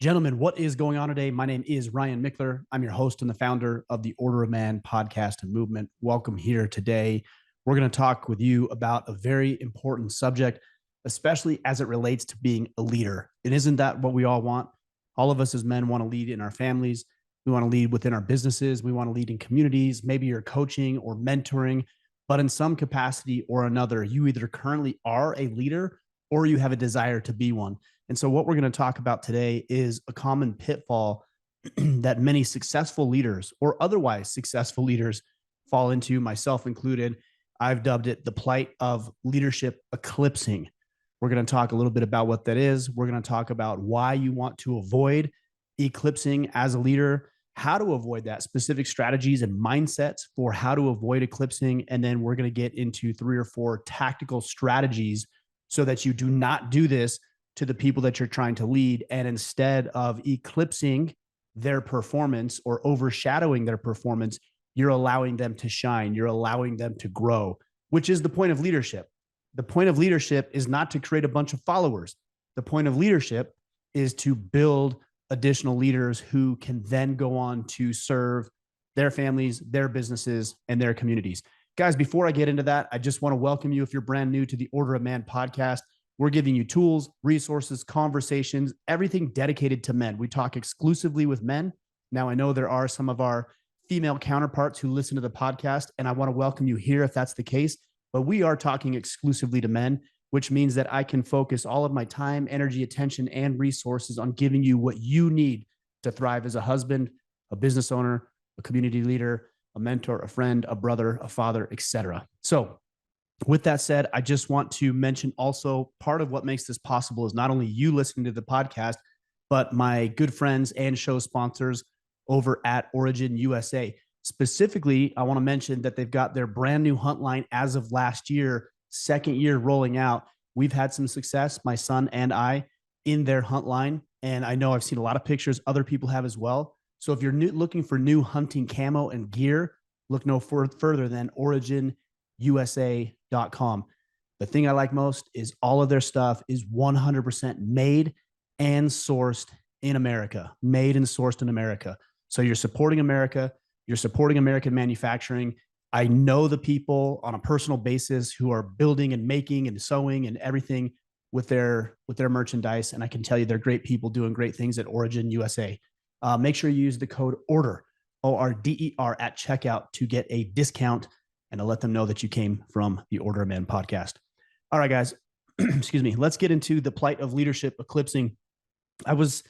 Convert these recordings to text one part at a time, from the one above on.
Gentlemen, what is going on today? My name is Ryan Mickler. I'm your host and the founder of the Order of Man podcast and movement. Welcome here today. We're going to talk with you about a very important subject, especially as it relates to being a leader. And isn't that what we all want? All of us as men want to lead in our families. We want to lead within our businesses. We want to lead in communities. Maybe you're coaching or mentoring, but in some capacity or another, you either currently are a leader or you have a desire to be one. And so what we're going to talk about today is a common pitfall that many successful leaders or otherwise successful leaders fall into, myself included. I've dubbed it the plight of leadership eclipsing. We're going to talk a little bit about what that is. We're going to talk about why you want to avoid eclipsing as a leader, how to avoid that, specific strategies and mindsets for how to avoid eclipsing. And then we're going to get into 3 or 4 tactical strategies so that you do not do this to the people that you're trying to lead. And instead of eclipsing their performance or overshadowing their performance, you're allowing them to shine. You're allowing them to grow, which is the point of leadership. The point of leadership is not to create a bunch of followers. The point of leadership is to build additional leaders who can then go on to serve their families, their businesses, and their communities. Guys, before I get into that, I just want to welcome you if you're brand new to the Order of Man podcast. We're giving you tools, resources, conversations, everything dedicated to men. We talk exclusively with men. Now, I know there are some of our female counterparts who listen to the podcast, and I want to welcome you here if that's the case. But we are talking exclusively to men, which means that I can focus all of my time, energy, attention, and resources on giving you what you need to thrive as a husband, a business owner, a community leader, a mentor, a friend, a brother, a father, etc. So with that said, I just want to mention also part of what makes this possible is not only you listening to the podcast, but my good friends and show sponsors over at Origin USA. Specifically, I want to mention that they've got their brand new hunt line as of last year, second year rolling out. We've had some success, my son and I, in their hunt line. And I know I've seen a lot of pictures other people have as well. So if you're looking for new hunting camo and gear, look no further than originusa.com. The thing I like most is all of their stuff is 100% made and sourced in America, made and sourced in America. So you're supporting America, you're supporting American manufacturing. I know the people on a personal basis who are building and making and sewing and everything with their merchandise. And I can tell you they're great people doing great things at Origin USA. Make sure you use the code ORDER, ORDER at checkout to get a discount and to let them know that you came from the Order of Man podcast. All right, guys, excuse me. Let's get into the plight of leadership eclipsing. I was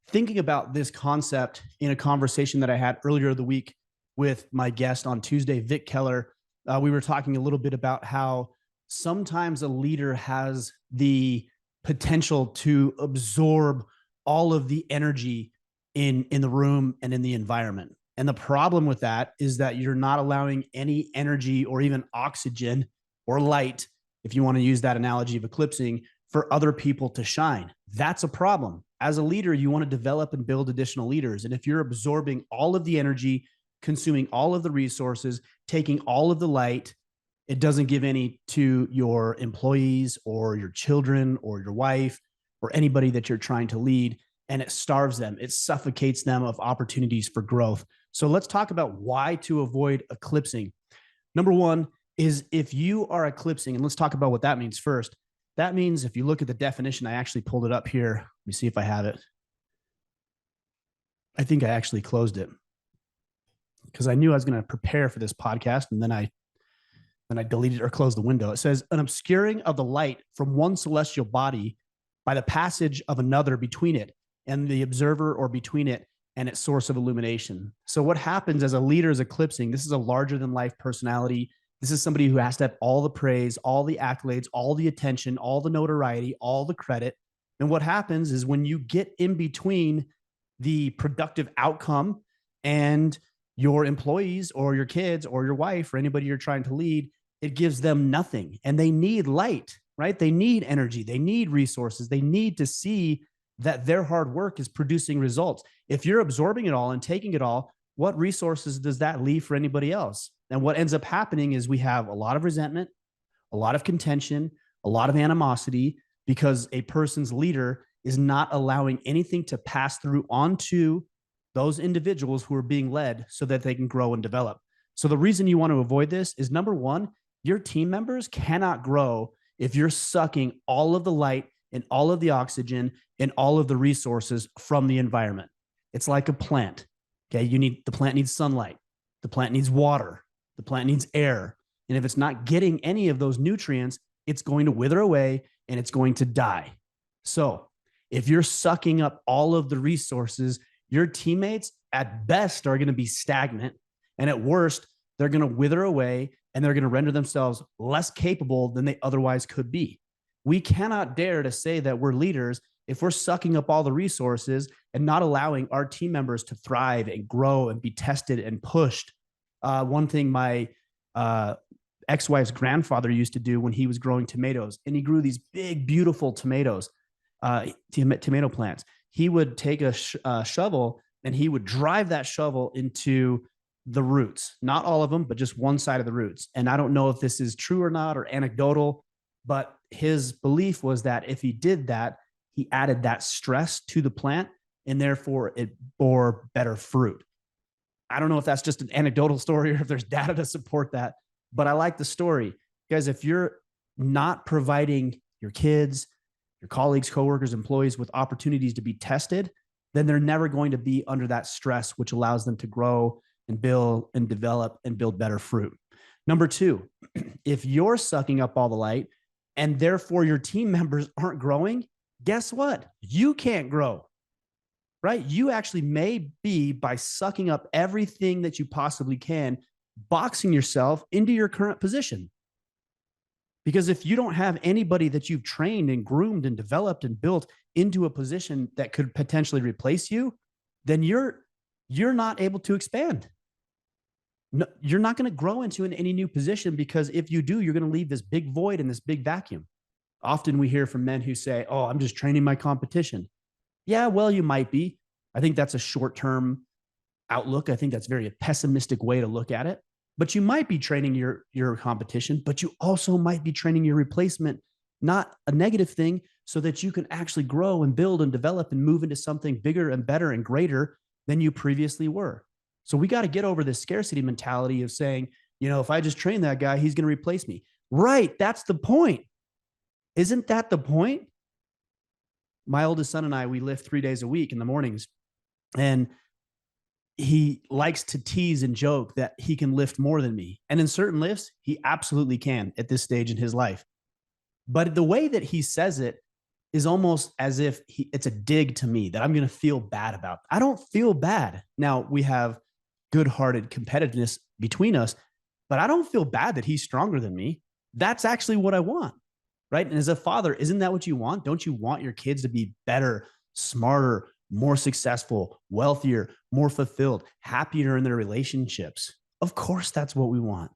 thinking about this concept in a conversation that I had earlier the week with my guest on Tuesday, Vic Keller. We were talking a little bit about how sometimes a leader has the potential to absorb all of the energy in the room and in the environment. And the problem with that is that you're not allowing any energy or even oxygen or light, if you want to use that analogy of eclipsing, for other people to shine. That's a problem. As a leader, you want to develop and build additional leaders. And if you're absorbing all of the energy, consuming all of the resources, taking all of the light, it doesn't give any to your employees or your children or your wife or anybody that you're trying to lead. And it starves them. It suffocates them of opportunities for growth. So let's talk about why to avoid eclipsing. Number one is if you are eclipsing, and let's talk about what that means first. That means if you look at the definition, I actually pulled it up here. Let me see if I have it. I think I actually closed it because I knew I was going to prepare for this podcast, and then I deleted or closed the window. It says an obscuring of the light from one celestial body by the passage of another between it and the observer, or between it and its source of illumination. So what happens as a leader is eclipsing. This is a larger than life personality. This is somebody who has to have all the praise, all the accolades, all the attention, all the notoriety, all the credit. And what happens is when you get in between the productive outcome and your employees or your kids or your wife or anybody you're trying to lead, it gives them nothing. And they need light, right? They need energy. They need resources. They need to see that their hard work is producing results. If you're absorbing it all and taking it all, what resources does that leave for anybody else? And what ends up happening is we have a lot of resentment, a lot of contention, a lot of animosity, because a person's leader is not allowing anything to pass through onto those individuals who are being led so that they can grow and develop. So the reason you want to avoid this is, number one, your team members cannot grow if you're sucking all of the light and all of the oxygen and all of the resources from the environment. It's like a plant. Okay. The plant needs sunlight. The plant needs water. The plant needs air. And if it's not getting any of those nutrients, it's going to wither away and it's going to die. So if you're sucking up all of the resources, your teammates at best are going to be stagnant. And at worst, they're going to wither away and they're going to render themselves less capable than they otherwise could be. We cannot dare to say that we're leaders if we're sucking up all the resources and not allowing our team members to thrive and grow and be tested and pushed. One thing my ex-wife's grandfather used to do when he was growing tomatoes, and he grew these big, beautiful tomatoes, tomato plants. He would take a shovel and he would drive that shovel into the roots, not all of them, but just one side of the roots. And I don't know if this is true or not, or anecdotal, but his belief was that if he did that, he added that stress to the plant and therefore it bore better fruit. I don't know if that's just an anecdotal story or if there's data to support that, but I like the story. Guys, if you're not providing your kids, your colleagues, coworkers, employees with opportunities to be tested, then they're never going to be under that stress, which allows them to grow and build and develop and build better fruit. Number two, if you're sucking up all the light and therefore your team members aren't growing, guess what? You can't grow, right? You actually may be, by sucking up everything that you possibly can, boxing yourself into your current position. Because if you don't have anybody that you've trained and groomed and developed and built into a position that could potentially replace you, then you're not able to expand. No, you're not going to grow into any new position, because if you do, you're going to leave this big void and this big vacuum. Often we hear from men who say, oh, I'm just training my competition. Yeah, well, you might be. I think that's a short-term outlook. I think that's a very pessimistic way to look at it. But you might be training your competition, but you also might be training your replacement, not a negative thing, so that you can actually grow and build and develop and move into something bigger and better and greater than you previously were. So we got to get over this scarcity mentality of saying, if I just train that guy, he's going to replace me. Right. That's the point. Isn't that the point? My oldest son and I, we lift 3 days a week in the mornings, and he likes to tease and joke that he can lift more than me. And in certain lifts, he absolutely can at this stage in his life. But the way that he says it is almost as if it's a dig to me that I'm going to feel bad about. I don't feel bad. Now, we have good-hearted competitiveness between us, but I don't feel bad that he's stronger than me. That's actually what I want, right? And as a father, isn't that what you want? Don't you want your kids to be better, smarter, more successful, wealthier, more fulfilled, happier in their relationships? Of course, that's what we want,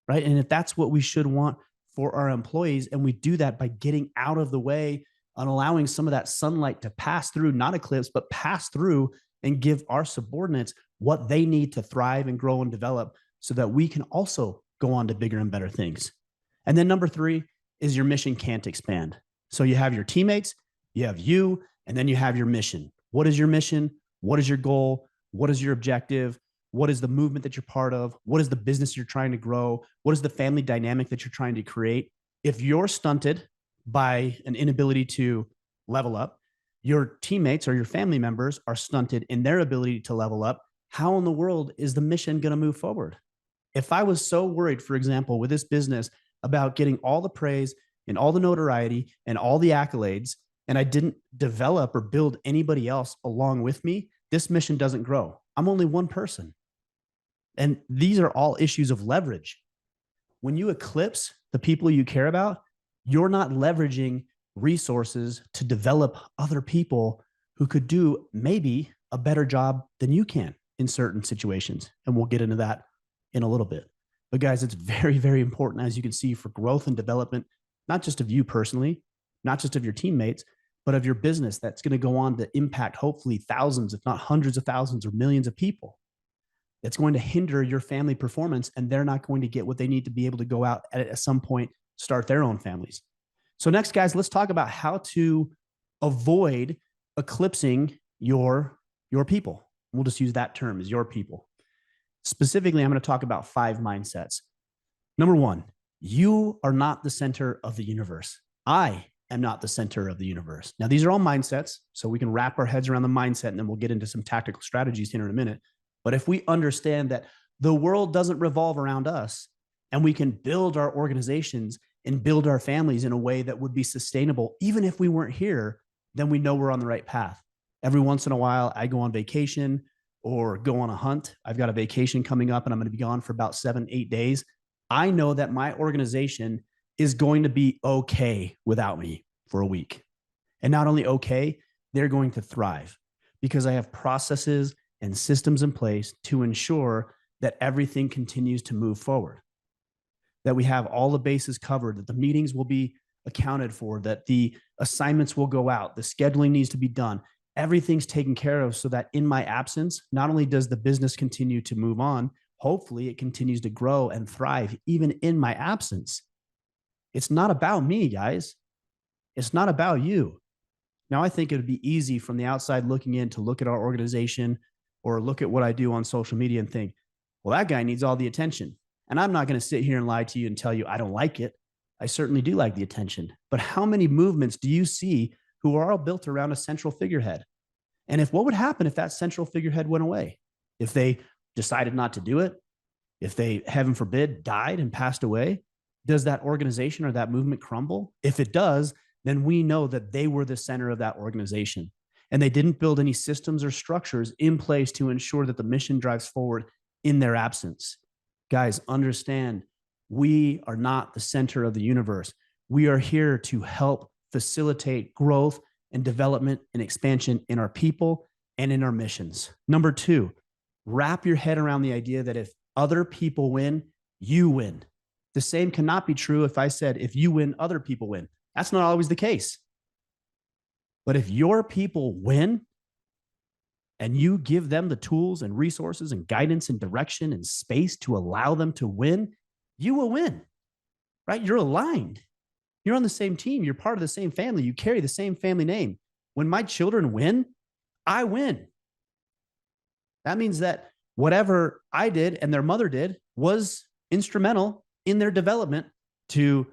right? And if that's what we should want for our employees, and we do that by getting out of the way and allowing some of that sunlight to pass through, not eclipse, but pass through, and give our subordinates what they need to thrive and grow and develop, so that we can also go on to bigger and better things. And then number three is your mission can't expand. So you have your teammates, you have you, and then you have your mission. What is your mission? What is your goal? What is your objective? What is the movement that you're part of? What is the business you're trying to grow? What is the family dynamic that you're trying to create? If you're stunted by an inability to level up, your teammates or your family members are stunted in their ability to level up, how in the world is the mission going to move forward? If I was so worried, for example, with this business about getting all the praise and all the notoriety and all the accolades, and I didn't develop or build anybody else along with me, this mission doesn't grow. I'm only one person. And these are all issues of leverage. When you eclipse the people you care about, you're not leveraging resources to develop other people who could do maybe a better job than you can in certain situations. And we'll get into that in a little bit. But guys, it's very, very important, as you can see, for growth and development, not just of you personally, not just of your teammates, but of your business that's going to go on to impact hopefully thousands, if not hundreds of thousands or millions of people. It's going to hinder your family performance, and they're not going to get what they need to be able to go out at some point, start their own families. So next, guys, let's talk about how to avoid eclipsing your people. We'll just use that term as your people. Specifically, I'm going to talk about 5 mindsets. Number 1, you are not the center of the universe. I am not the center of the universe. Now, these are all mindsets, so we can wrap our heads around the mindset, and then we'll get into some tactical strategies here in a minute. But if we understand that the world doesn't revolve around us, and we can build our organizations and build our families in a way that would be sustainable, even if we weren't here, then we know we're on the right path. Every once in a while, I go on vacation or go on a hunt. I've got a vacation coming up and I'm going to be gone for about 7-8 days. I know that my organization is going to be okay without me for a week. And not only okay, they're going to thrive because I have processes and systems in place to ensure that everything continues to move forward, that we have all the bases covered, that the meetings will be accounted for, that the assignments will go out, the scheduling needs to be done. Everything's taken care of so that in my absence, not only does the business continue to move on, hopefully it continues to grow and thrive even in my absence. It's not about me, guys. It's not about you. Now, I think it would be easy from the outside looking in to look at our organization or look at what I do on social media and think, well, that guy needs all the attention. And I'm not going to sit here and lie to you and tell you I don't like it. I certainly do like the attention. But how many movements do you see who are all built around a central figurehead? And if what would happen if that central figurehead went away? If they decided not to do it? If they, heaven forbid, died and passed away? Does that organization or that movement crumble? If it does, then we know that they were the center of that organization. And they didn't build any systems or structures in place to ensure that the mission drives forward in their absence. Guys, understand, we are not the center of the universe. We are here to help facilitate growth and development and expansion in our people and in our missions. Number 2, wrap your head around the idea that if other people win, you win. The same cannot be true if I said, if you win, other people win. That's not always the case. But if your people win and you give them the tools and resources and guidance and direction and space to allow them to win, you will win, right? You're aligned. You're on the same team. You're part of the same family. You carry the same family name. When my children win, I win. That means that whatever I did and their mother did was instrumental in their development to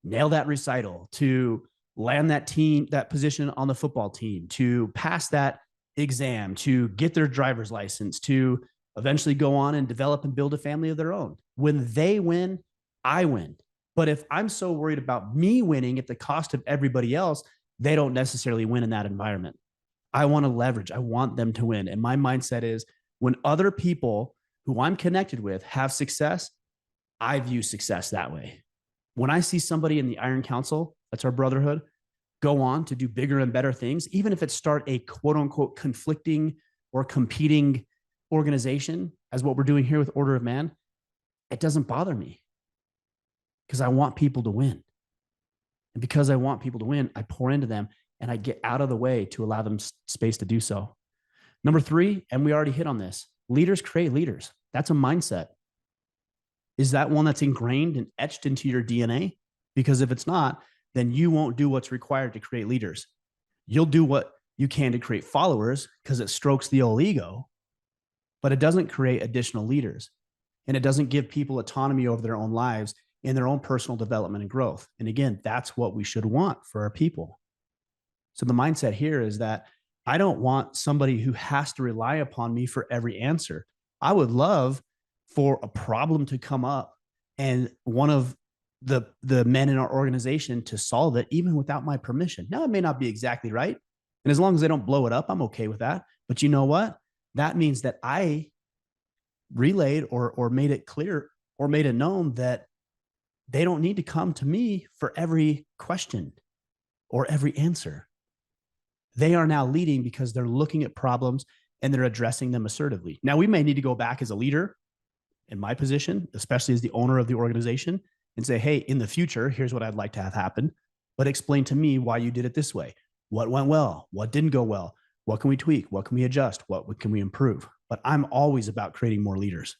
nail that recital, to land that team, that position on the football team, to pass that exam, to get their driver's license, to eventually go on and develop and build a family of their own. When they win, I win. But if I'm so worried about me winning at the cost of everybody else, they don't necessarily win in that environment. I want to leverage. I want them to win. And my mindset is when other people who I'm connected with have success, I view success that way. When I see somebody in the Iron Council, that's our brotherhood, go on to do bigger and better things, even if it start a quote unquote conflicting or competing organization as what we're doing here with Order of Man, it doesn't bother me because I want people to win. And because I want people to win, I pour into them and I get out of the way to allow them space to do so. Number 3, and we already hit on this, leaders create leaders. That's a mindset. Is that one that's ingrained and etched into your DNA? Because if it's not, then you won't do what's required to create leaders. You'll do what you can to create followers because it strokes the old ego, but it doesn't create additional leaders. And it doesn't give people autonomy over their own lives in their own personal development and growth. And again, that's what we should want for our people. So the mindset here is that I don't want somebody who has to rely upon me for every answer. I would love for a problem to come up and one of the men in our organization to solve it, even without my permission. Now, it may not be exactly right. And as long as they don't blow it up, I'm okay with that. But you know what? That means that I relayed or made it clear or made it known that they don't need to come to me for every question or every answer. They are now leading because they're looking at problems and they're addressing them assertively. Now, we may need to go back as a leader in my position, especially as the owner of the organization, and say, hey, in the future, here's what I'd like to have happen, but explain to me why you did it this way. What went well? What didn't go well? What can we tweak? What can we adjust? What can we improve? But I'm always about creating more leaders.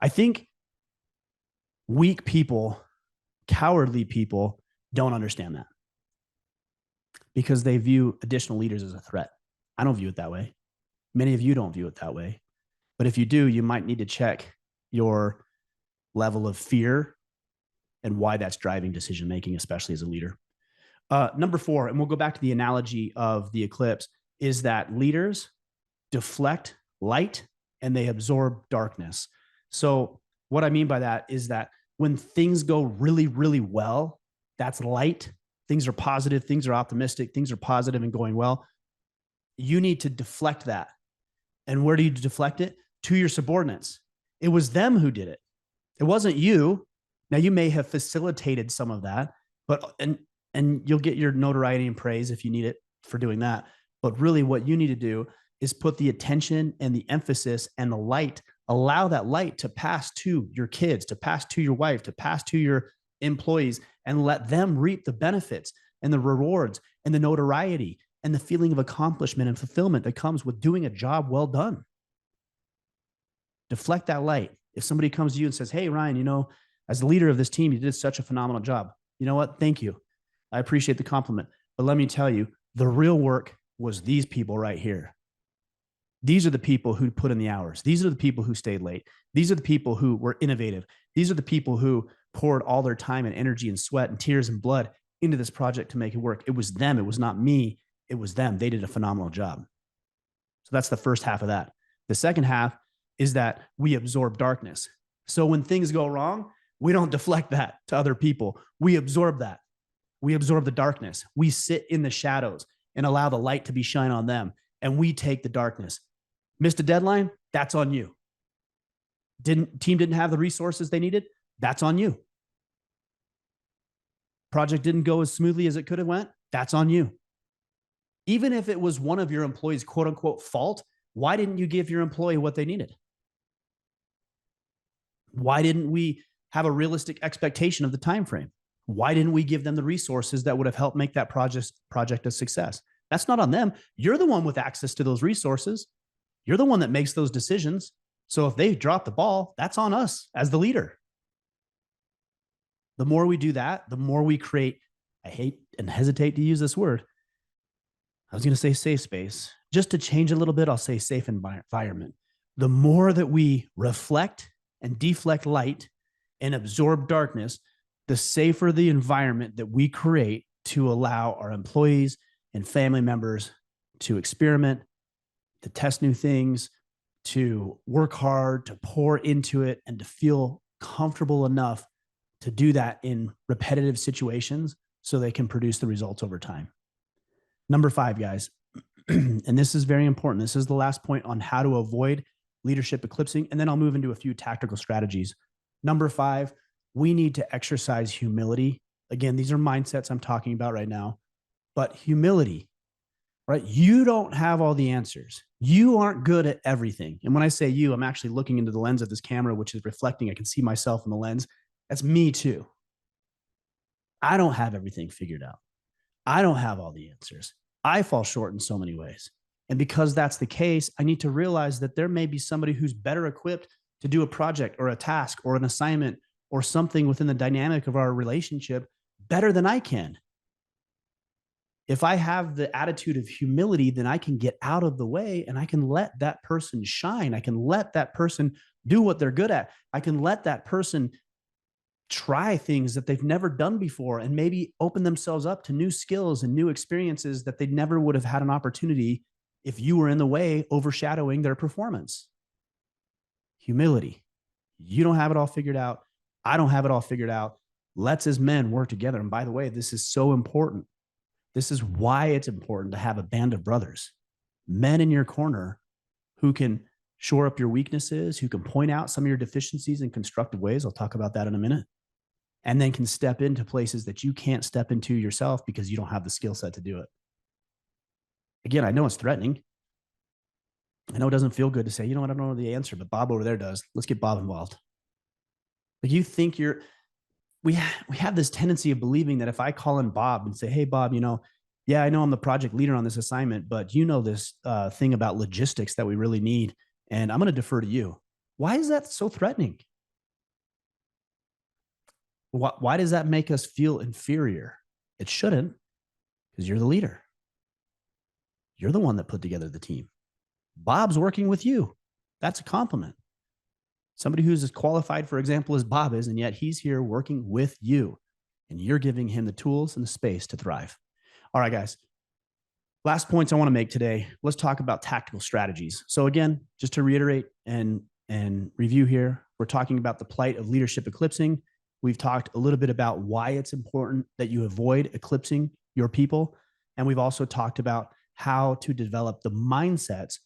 I think weak people, cowardly people don't understand that. because they view additional leaders as a threat. I don't view it that way. Many of you don't view it that way. But if you do, you might need to check your level of fear and why that's driving decision making, especially as a leader. Number 4, and we'll go back to the analogy of the eclipse, is that leaders deflect light and they absorb darkness. So what I mean by that is that when things go really, really well, that's light. Things are positive, things are optimistic, things are positive and going well. You need to deflect that. And where do you deflect it? To your subordinates. It was them who did it. It wasn't you. Now you may have facilitated some of that, but and you'll get your notoriety and praise if you need it for doing that. But really what you need to do is put the attention and the emphasis and the light, allow that light to pass to your kids, to pass to your wife, to pass to your employees, and let them reap the benefits and the rewards and the notoriety and the feeling of accomplishment and fulfillment that comes with doing a job well done. Deflect that light. If somebody comes to you and says, hey, Ryan, as the leader of this team, you did such a phenomenal job. You know what? Thank you. I appreciate the compliment. But let me tell you, the real work was these people right here. These are the people who put in the hours. These are the people who stayed late. These are the people who were innovative. These are the people who poured all their time and energy and sweat and tears and blood into this project to make it work. It was them. It was not me. It was them. They did a phenomenal job. So that's the first half of that. The second half is that we absorb darkness. So when things go wrong, we don't deflect that to other people. We absorb that. We absorb the darkness. We sit in the shadows and allow the light to be shine on them. And we take the darkness. Missed a deadline? That's on you. Team didn't have the resources they needed? That's on you. Project didn't go as smoothly as it could have went? That's on you. Even if it was one of your employees' quote unquote fault, why didn't you give your employee what they needed? Why didn't we have a realistic expectation of the time frame? Why didn't we give them the resources that would have helped make that project a success? That's not on them. You're the one with access to those resources. You're the one that makes those decisions. So if they drop the ball, that's on us as the leader. The more we do that, the more we create, I hate and hesitate to use this word. I was going to say safe space. Just to change a little bit, I'll say safe environment. The more that we reflect and deflect light and absorb darkness, the safer the environment that we create to allow our employees and family members to experiment, to test new things, to work hard, to pour into it, and to feel comfortable enough to do that in repetitive situations so they can produce the results over time. Number 5, guys, and this is very important. This is the last point on how to avoid leadership eclipsing, and then I'll move into a few tactical strategies. Number 5, we need to exercise humility. Again, these are mindsets I'm talking about right now, but humility, right? You don't have all the answers. You aren't good at everything. And when I say you, I'm actually looking into the lens of this camera, which is reflecting. I can see myself in the lens. That's me too. I don't have everything figured out. I don't have all the answers. I fall short in so many ways. And because that's the case, I need to realize that there may be somebody who's better equipped to do a project or a task or an assignment or something within the dynamic of our relationship better than I can. If I have the attitude of humility, then I can get out of the way and I can let that person shine. I can let that person do what they're good at. I can let that person try things that they've never done before and maybe open themselves up to new skills and new experiences that they never would have had an opportunity if you were in the way, overshadowing their performance. Humility. You don't have it all figured out. I don't have it all figured out. Let's as men work together. And by the way, this is so important. This is why it's important to have a band of brothers, men in your corner who can shore up your weaknesses, who can point out some of your deficiencies in constructive ways. I'll talk about that in a minute. And then can step into places that you can't step into yourself because you don't have the skill set to do it. Again, I know it's threatening. I know it doesn't feel good to say, you know what, I don't know the answer, but Bob over there does. Let's get Bob involved. Like you think we have this tendency of believing that if I call in Bob and say, hey, Bob, yeah, I know I'm the project leader on this assignment, but this thing about logistics that we really need, and I'm going to defer to you. Why is that so threatening? Why does that make us feel inferior? It shouldn't, because you're the leader. You're the one that put together the team. Bob's working with you. That's a compliment. Somebody who's as qualified, for example, as Bob is, and yet he's here working with you, and you're giving him the tools and the space to thrive. All right, guys. Last points I want to make today. Let's talk about tactical strategies. So again, just to reiterate and review here, we're talking about the plight of leadership eclipsing. We've talked a little bit about why it's important that you avoid eclipsing your people. And we've also talked about how to develop the mindsets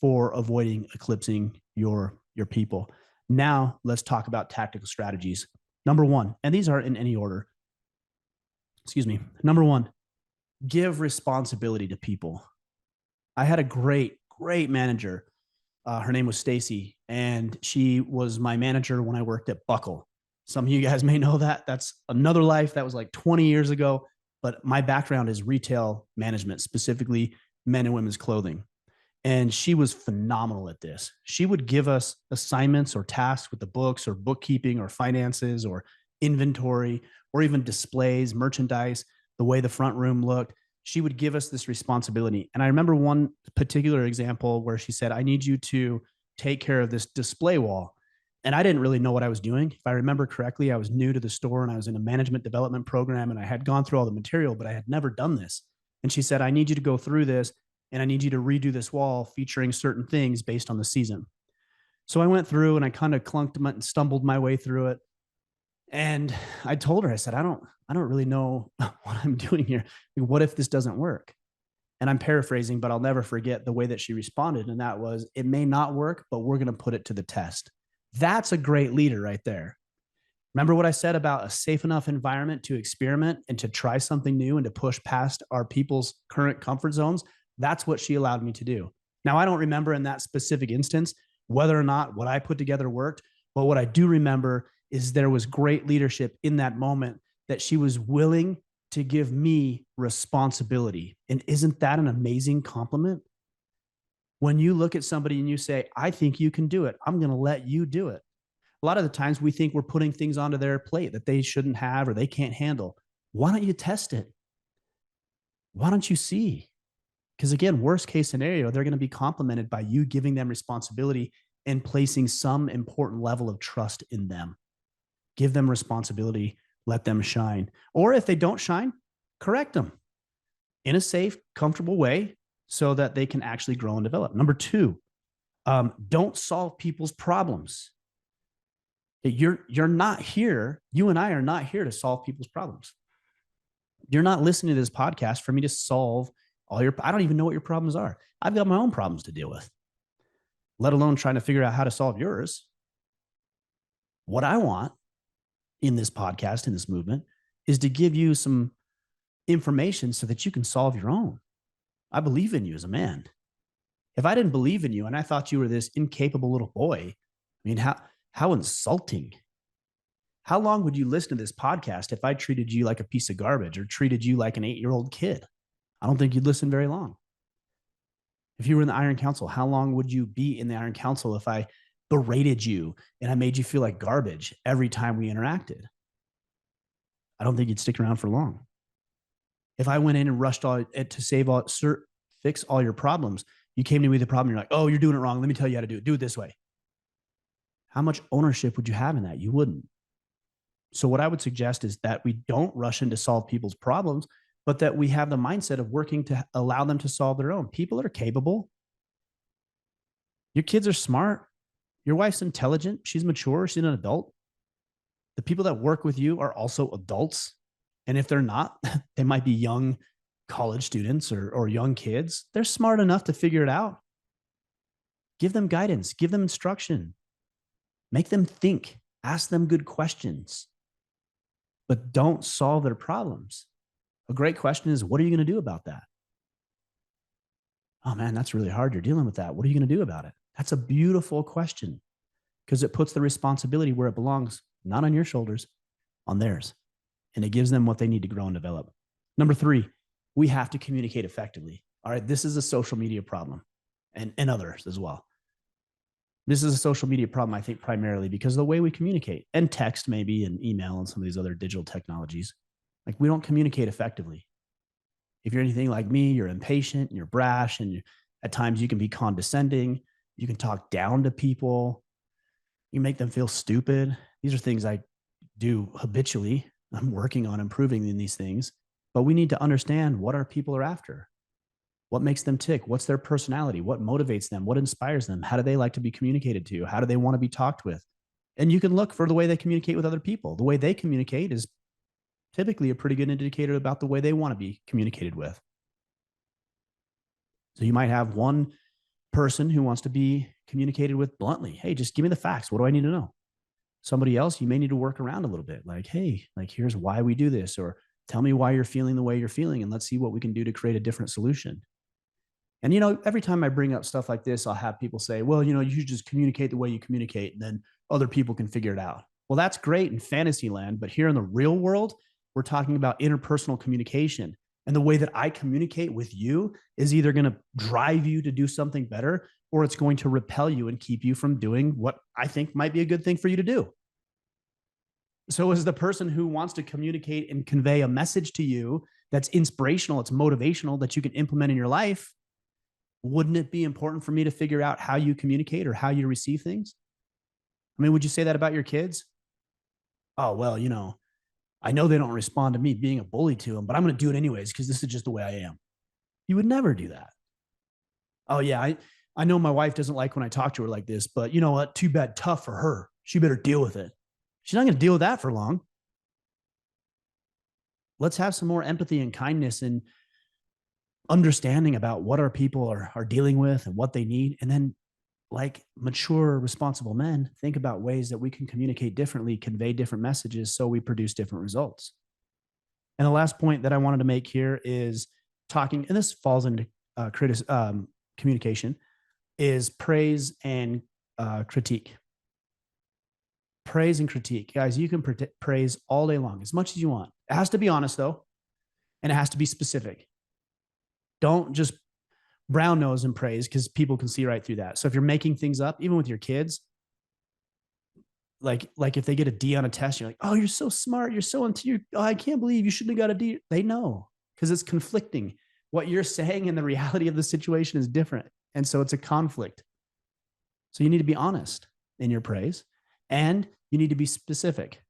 for avoiding eclipsing your people. Now, let's talk about tactical strategies. Number one, and these are in any order. Excuse me. Number one, give responsibility to people. I had a great manager. Her name was Stacy, and she was my manager when I worked at Buckle. Some of you guys may know that. That's another life. That was like 20 years ago. But my background is retail management, specifically men and women's clothing. And she was phenomenal at this. She would give us assignments or tasks with the books or bookkeeping or finances or inventory or even displays, merchandise, the way the front room looked. She would give us this responsibility. And I remember one particular example where she said, I need you to take care of this display wall. And I didn't really know what I was doing. If I remember correctly, I was new to the store and I was in a management development program and I had gone through all the material, but I had never done this. And she said, I need you to go through this and I need you to redo this wall featuring certain things based on the season. So I went through and I kind of clunked and stumbled my way through it. And I told her, I said, I don't really know what I'm doing here. What if this doesn't work? And I'm paraphrasing, but I'll never forget the way that she responded. And that was, it may not work, but we're going to put it to the test. That's a great leader right there. Remember what I said about a safe enough environment to experiment and to try something new and to push past our people's current comfort zones? That's what she allowed me to do. Now, I don't remember in that specific instance whether or not what I put together worked, but what I do remember is there was great leadership in that moment that she was willing to give me responsibility. And isn't that an amazing compliment? When you look at somebody and you say, I think you can do it, I'm going to let you do it. A lot of the times we think we're putting things onto their plate that they shouldn't have or they can't handle. Why don't you test it? Why don't you see? Because again, worst case scenario, they're going to be complimented by you giving them responsibility and placing some important level of trust in them. Give them responsibility, let them shine. Or if they don't shine, correct them in a safe, comfortable way so that they can actually grow and develop. Number two, don't solve people's problems. You're not here. You and I are not here to solve people's problems. You're not listening to this podcast for me to solve all your, I don't even know what your problems are. I've got my own problems to deal with, let alone trying to figure out how to solve yours. What I want in this podcast, in this movement, is to give you some information so that you can solve your own. I believe in you as a man. If I didn't believe in you and I thought you were this incapable little boy, I mean, how insulting. How long would you listen to this podcast if I treated you like a piece of garbage or treated you like an 8-year-old kid? I don't think you'd listen very long. If you were in the Iron Council, how long would you be in the Iron Council if I berated you and I made you feel like garbage every time we interacted? I don't think you'd stick around for long. If I went in and rushed to fix all your problems, you came to me with a problem, you're like, oh, you're doing it wrong. Let me tell you how to do it. Do it this way. How much ownership would you have in that? You wouldn't. So what I would suggest is that we don't rush in to solve people's problems, but that we have the mindset of working to allow them to solve their own. People are capable. Your kids are smart. Your wife's intelligent. She's mature. She's an adult. The people that work with you are also adults. And if they're not, they might be young college students or young kids. They're smart enough to figure it out. Give them guidance. Give them instruction. Make them think. Ask them good questions. But don't solve their problems. A great question is, what are you going to do about that? Oh man, that's really hard. You're dealing with that. What are you going to do about it? That's a beautiful question because it puts the responsibility where it belongs, not on your shoulders, on theirs. And it gives them what they need to grow and develop. Number three, we have to communicate effectively. All right, this is a social media problem and others as well. This is a social media problem, I think, primarily because of the way we communicate and text maybe and email and some of these other digital technologies. Like we don't communicate effectively. If you're anything like me, you're impatient and you're brash, and at times you can be condescending. You can talk down to people. You make them feel stupid. These are things I do habitually. I'm working on improving in these things, but we need to understand what our people are after. What makes them tick? What's their personality? What motivates them? What inspires them? How do they like to be communicated to? How do they want to be talked with? And you can look for the way they communicate with other people. The way they communicate is typically a pretty good indicator about the way they want to be communicated with. So you might have one person who wants to be communicated with bluntly. Hey, just give me the facts. What do I need to know? Somebody else, you may need to work around a little bit. Like, hey, like here's why we do this, or tell me why you're feeling the way you're feeling, and let's see what we can do to create a different solution. And, every time I bring up stuff like this, I'll have people say, well, you should just communicate the way you communicate, and then other people can figure it out. Well, that's great in fantasy land, but here in the real world, we're talking about interpersonal communication. And the way that I communicate with you is either going to drive you to do something better, or it's going to repel you and keep you from doing what I think might be a good thing for you to do. So as the person who wants to communicate and convey a message to you that's inspirational, it's motivational, that you can implement in your life, wouldn't it be important for me to figure out how you communicate or how you receive things? I mean, would you say that about your kids? Oh, well, I know they don't respond to me being a bully to them, but I'm going to do it anyways because this is just the way I am. You would never do that. Oh, yeah, I know my wife doesn't like when I talk to her like this, but you know what? Too bad, tough for her. She better deal with it. She's not going to deal with that for long. Let's have some more empathy and kindness and understanding about what our people are dealing with and what they need. And then, like mature, responsible men, think about ways that we can communicate differently, convey different messages so we produce different results. And the last point that I wanted to make here is talking, and this falls into communication, is praise and critique. Praise and critique. Guys, you can praise all day long, as much as you want. It has to be honest, though, and it has to be specific. Don't just brown nose and praise, because people can see right through that. So if you're making things up, even with your kids, like if they get a D on a test, you're like, oh, you're so smart. You're so into oh, I can't believe you shouldn't have got a D. They know, because it's conflicting. What you're saying and the reality of the situation is different. And so it's a conflict. So you need to be honest in your praise, and you need to be specific.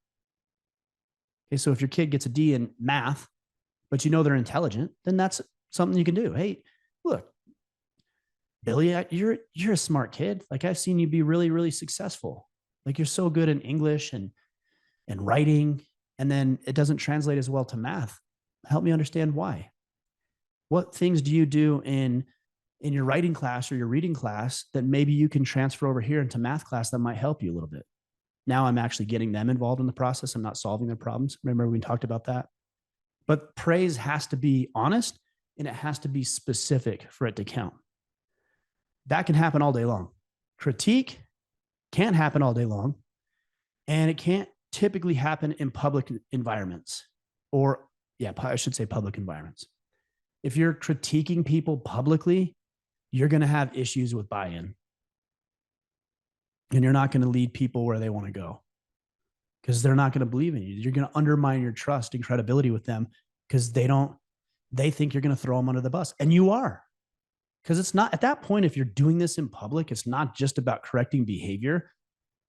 Okay, so if your kid gets a D in math, but they're intelligent, then that's something you can do. Hey, look, Billy, you're a smart kid. Like, I've seen you be really, really successful. Like, you're so good in English and writing, and then it doesn't translate as well to math. Help me understand why. What things do you do in your writing class or your reading class that maybe you can transfer over here into math class that might help you a little bit? Now I'm actually getting them involved in the process. I'm not solving their problems. Remember, we talked about that. But praise has to be honest, and it has to be specific for it to count. That can happen all day long. Critique can't happen all day long, and it can't typically happen in public environments, or I should say public environments. If you're critiquing people publicly, you're going to have issues with buy-in, and you're not going to lead people where they want to go, because they're not going to believe in you. You're going to undermine your trust and credibility with them, because they think you're going to throw them under the bus, and you are. Because it's not, at that point, if you're doing this in public, it's not just about correcting behavior.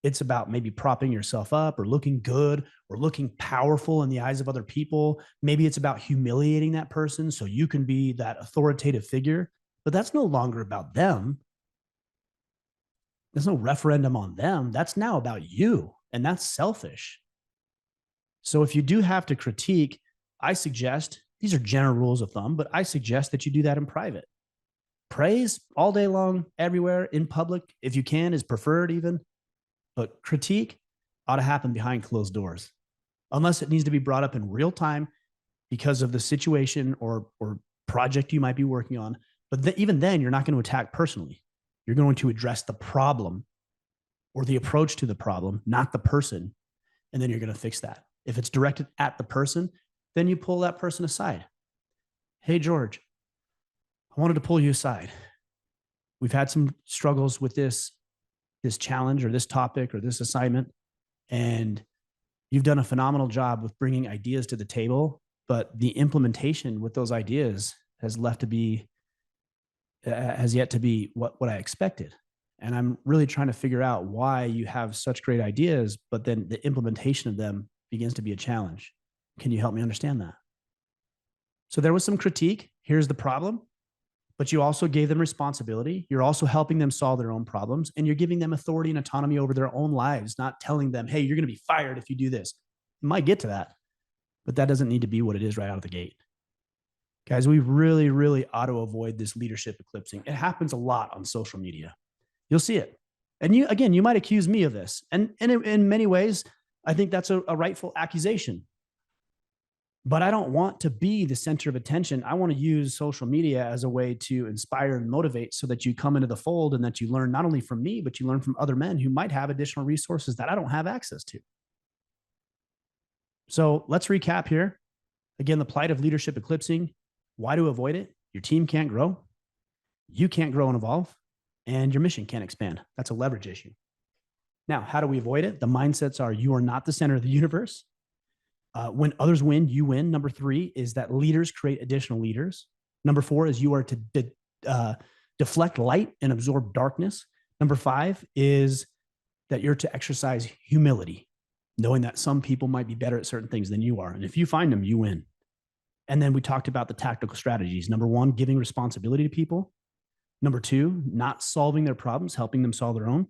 It's about maybe propping yourself up or looking good or looking powerful in the eyes of other people. Maybe it's about humiliating that person so you can be that authoritative figure. But that's no longer about them. There's no referendum on them. That's now about you, and that's selfish. So if you do have to critique, I suggest, these are general rules of thumb, but I suggest that you do that in private. Praise all day long, everywhere, in public, if you can, is preferred even. But critique ought to happen behind closed doors, unless it needs to be brought up in real time because of the situation or project you might be working on. But even then, you're not going to attack personally. You're going to address the problem or the approach to the problem, not the person. And then you're going to fix that. If it's directed at the person, then you pull that person aside. Hey, George, I wanted to pull you aside. We've had some struggles with this challenge or this topic or this assignment, and you've done a phenomenal job with bringing ideas to the table, but the implementation with those ideas has yet to be what I expected. And I'm really trying to figure out why you have such great ideas, but then the implementation of them begins to be a challenge. Can you help me understand that? So there was some critique. Here's the problem. But you also gave them responsibility. You're also helping them solve their own problems, and you're giving them authority and autonomy over their own lives, not telling them, hey, you're going to be fired if you do this. You might get to that, but that doesn't need to be what it is right out of the gate. Guys, we really, really ought to avoid this leadership eclipsing. It happens a lot on social media. You'll see it. And you might accuse me of this. And in many ways, I think that's a rightful accusation. But I don't want to be the center of attention. I want to use social media as a way to inspire and motivate so that you come into the fold and that you learn not only from me, but you learn from other men who might have additional resources that I don't have access to. So let's recap here. Again, the plight of leadership eclipsing. Why to avoid it? Your team can't grow. You can't grow and evolve. And your mission can't expand. That's a leverage issue. Now, how do we avoid it? The mindsets are you are not the center of the universe. When others win, you win. Number 3 is that leaders create additional leaders. Number 4 is you are to deflect light and absorb darkness. Number 5 is that you're to exercise humility, knowing that some people might be better at certain things than you are. And if you find them, you win. And then we talked about the tactical strategies. Number 1, giving responsibility to people. Number 2, not solving their problems, helping them solve their own.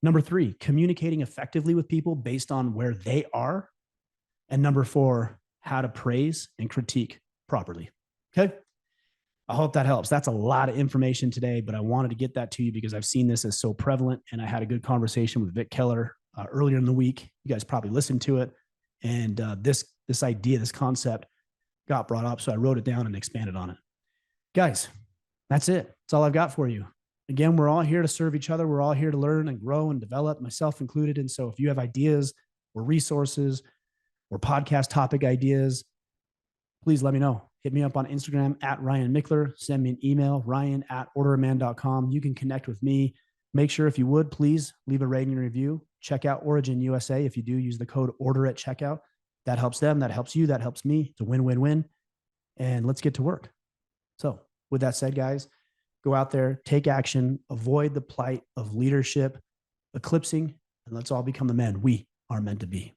Number 3, communicating effectively with people based on where they are. And number 4, how to praise and critique properly. Okay. I hope that helps. That's a lot of information today, but I wanted to get that to you because I've seen this as so prevalent. And I had a good conversation with Vic Keller earlier in the week. You guys probably listened to it. And this idea, this concept got brought up. So I wrote it down and expanded on it. Guys, that's it. That's all I've got for you. Again, we're all here to serve each other. We're all here to learn and grow and develop, myself included. And so if you have ideas or resources or podcast topic ideas, please let me know. Hit me up on Instagram at Ryan Mickler. Send me an email, ryan@orderofman.com. You can connect with me. Make sure, if you would, please leave a rating and review. Check out Origin USA. If you do, use the code ORDER at checkout. That helps them. That helps you. That helps me. It's a win-win-win. And let's get to work. So with that said, guys, go out there, take action, avoid the plight of leadership eclipsing, and let's all become the men we are meant to be.